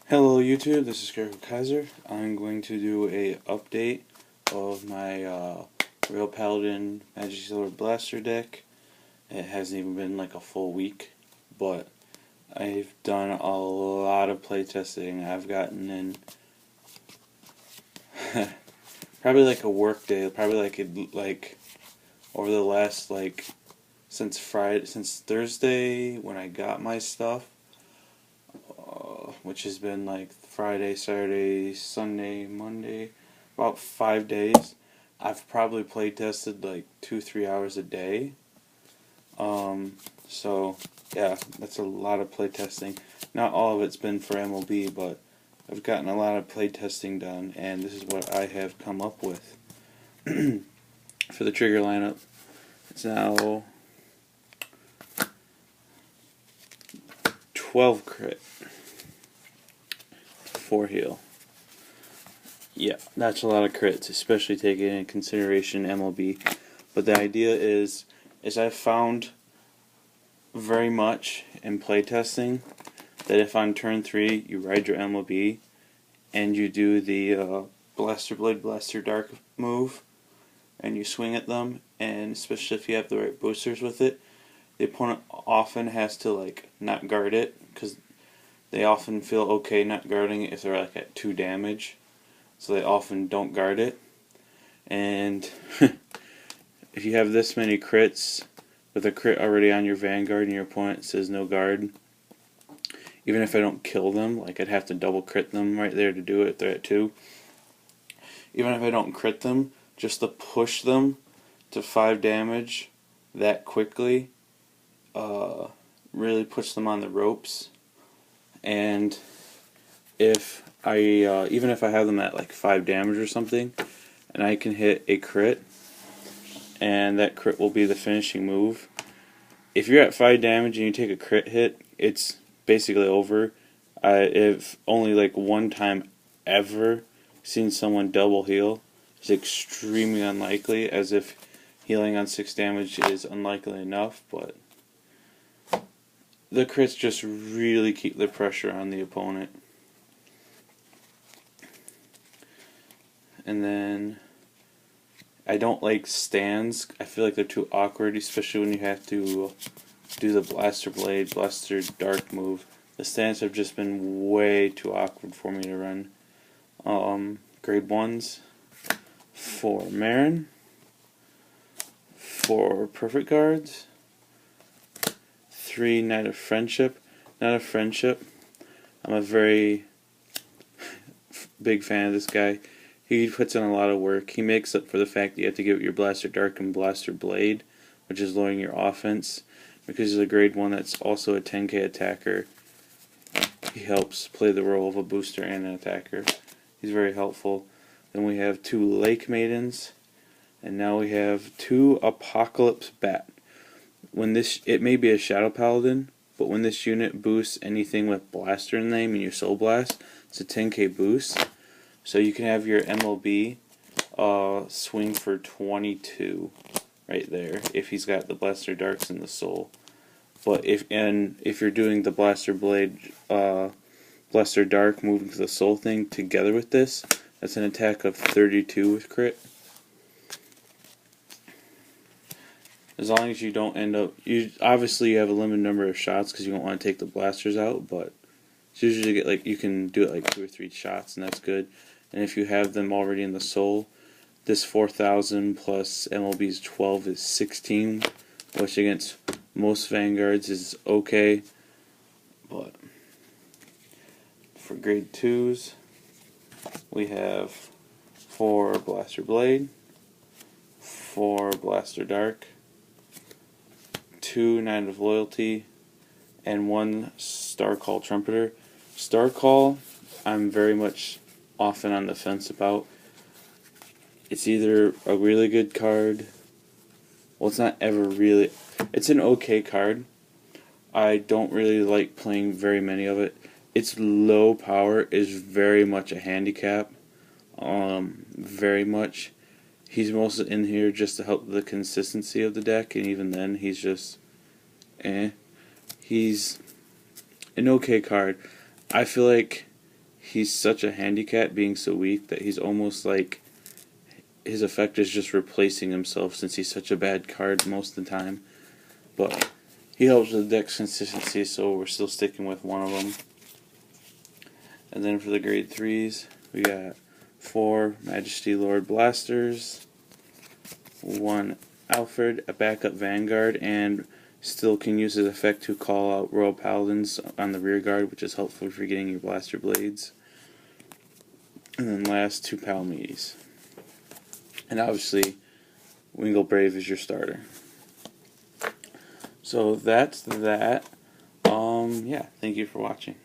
Hello YouTube, this is Kaiser. I'm going to do a update of my Real Paladin Majesty Blaster deck. It hasn't even been like a full week, but I've done a lot of playtesting. I've gotten in probably like a work day, probably like over the last since Thursday when I got my stuff. Which has been like Friday, Saturday, Sunday, Monday, about 5 days. I've probably play tested like 2-3 hours a day. So yeah, that's a lot of play testing. Not all of it's been for MLB, but I've gotten a lot of play testing done, and this is what I have come up with for the trigger lineup. It's now 12 crit. 4 heal. Yeah, that's a lot of crits, especially taking into consideration MLB. But the idea is I've found very much in playtesting that if on turn 3 you ride your MLB and you do the Blaster Blade, Blaster Dark move, and you swing at them, and especially if you have the right boosters with it, the opponent often has to like not guard it, because they often feel okay not guarding it if they're like at 2 damage, so they often don't guard it. And if you have this many crits with a crit already on your Vanguard and your opponent says no guard, even if I don't kill them, like I'd have to double crit them right there to do it if they're at 2. Even if I don't crit them, just to push them to 5 damage that quickly really puts them on the ropes. And if I even if I have them at like 5 damage or something, and I can hit a crit, and that crit will be the finishing move. If you're at 5 damage and you take a crit hit, it's basically over. I've only like one time ever seen someone double heal. It's extremely unlikely, as if healing on 6 damage is unlikely enough, but the crits just really keep the pressure on the opponent. And then I don't like stands. I feel like they're too awkward, especially when you have to do the Blaster Blade, Blaster Dark move. The stands have just been way too awkward for me to run. Grade 1s for Marin, for Perfect Guards, 3 Knight of Friendship. Knight of Friendship, I'm a very big fan of this guy. He puts in a lot of work. He makes up for the fact that you have to give it your Blaster Dark and Blaster Blade, which is lowering your offense. Because he's a grade 1 that's also a 10k attacker, he helps play the role of a booster and an attacker. He's very helpful. Then we have 2 Lake Maidens, and now we have 2 Apocalypse Bat. It may be a Shadow Paladin, but when this unit boosts anything with Blaster in the name and you Soul Blast, it's a 10k boost. So you can have your MLB swing for 22 right there if he's got the Blaster Darks and the Soul. But if you're doing the Blaster Blade, Blaster Dark moving to the Soul thing together with this, that's an attack of 32 with crit. As long as you don't end up, obviously you have a limited number of shots because you don't want to take the blasters out, but it's usually you can do it like 2 or 3 shots, and that's good. And if you have them already in the Soul, this 4,000 plus MLB's 12 is 16, which against most Vanguards is okay. But for grade 2s, we have 4 Blaster Blade, 4 Blaster Dark, 2 Knight of Loyalty, and 1 Star Call Trumpeter. Star Call, I'm very much often on the fence about. It's either a really good card, well, it's not ever really, it's an okay card. I don't really like playing very many of it. Its low power is very much a handicap, very much. He's mostly in here just to help the consistency of the deck, and even then he's just He's an okay card. I feel like he's such a handicap being so weak that he's almost like his effect is just replacing himself since he's such a bad card most of the time. But he helps with the deck's consistency, so we're still sticking with one of them. And then for the grade 3s, we got 4 Majesty Lord Blasters, 1 Alfred, a backup Vanguard, and still can use his effect to call out Royal Paladins on the rear guard, which is helpful for getting your blaster blades. And then last, 2 Palmetes. And obviously, Wingle Brave is your starter. So that's that. Yeah, thank you for watching.